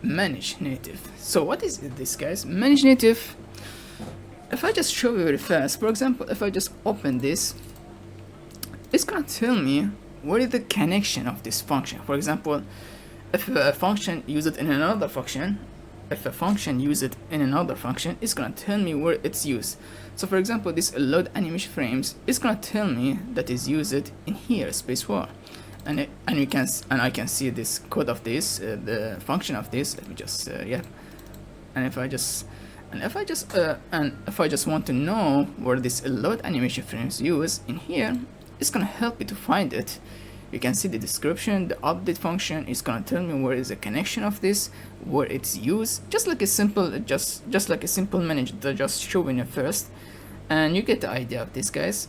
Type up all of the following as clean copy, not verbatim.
manage native. So what is this, guys? Manage native, if I just show you very fast, for example, if I just open this, it's gonna tell me what is the connection of this function. For example, if a function use it in another function, it's gonna tell me where it's used. So for example, this load animation frames is gonna tell me that is used in here, spacebar, and I can see this code of this, the function of this. Let me just and if I just want to know where this load animation frames use in here, it's gonna help me to find it. You can see the description, the update function is gonna tell me where is the connection of this, where it's used, just like a simple manager, just showing it first, and you get the idea of this, guys.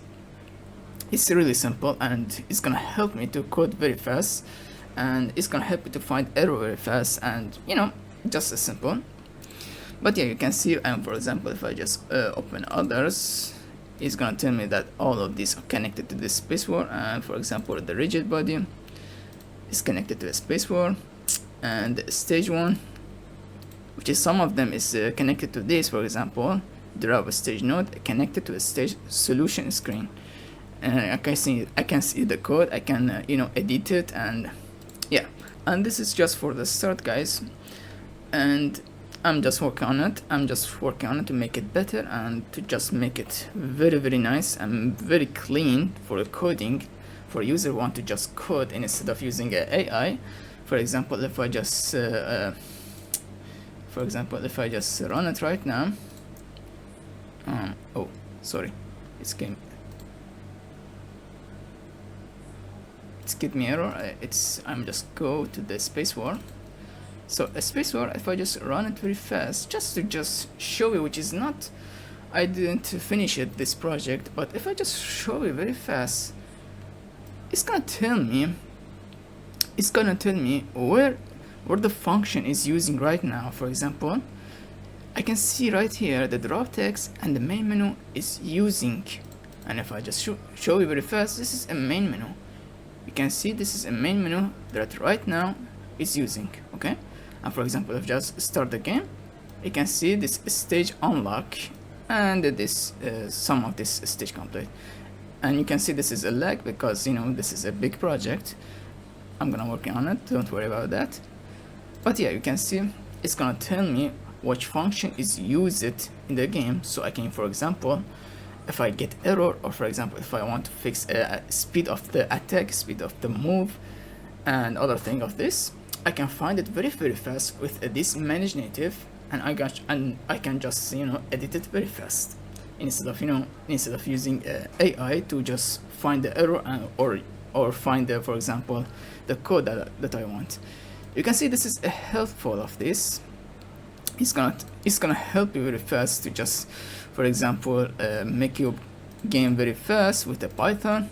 It's really simple, and it's gonna help me to code very fast, and it's gonna help me to find error very fast, and just as simple. But yeah, you can see, and for example, if I just open others, it's gonna tell me that all of these are connected to the spacebar, and for example, the rigid body is connected to the spacebar, and the stage one, which is some of them, is connected to this. For example, there are a stage node connected to a stage solution screen, and I can see the code. I can edit it, and yeah, and this is just for the start, guys, and I'm just working on it to make it better and to just make it very, very nice and very clean for coding, for user want to just code instead of using AI. For example, if I just run it right now, oh sorry, it's gave me error. I'm just go to the spacebar. So a spacebar, if I just run it very fast, just to show you, which is not, I didn't finish this project, but if I just show you very fast, it's gonna tell me where the function is using right now. For example, I can see right here the drop text and the main menu is using, and if I just show you very fast, this is a main menu. You can see this is a main menu that right now is using, okay? And for example, if I just start the game, you can see this stage unlock and this some of this stage complete, and you can see this is a lag because this is a big project. I'm gonna work on it, don't worry about that. But yeah, you can see it's gonna tell me which function is used in the game, so I can, for example, if I get error, or for example, if I want to fix speed of the attack, speed of the move, and other thing of this, I can find it very, very fast with this manage native, and I can just edit it very fast instead of using AI to just find the error or find for example the code that I want. You can see this is a helpful of this. It's gonna help you very fast to just, for example, make your game very fast with the Python.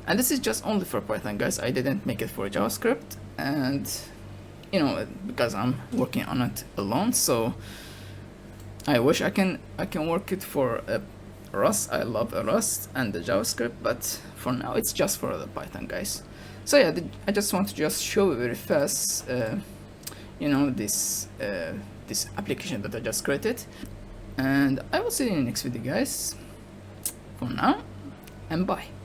And this is just only for Python, guys. I didn't make it for JavaScript, and because I'm working on it alone, so I wish I can work it for Rust. I love Rust and the JavaScript, but for now it's just for the Python, guys. So yeah, I just want to just show you very fast this application that I just created, and I will see you in the next video, guys. For now, and bye.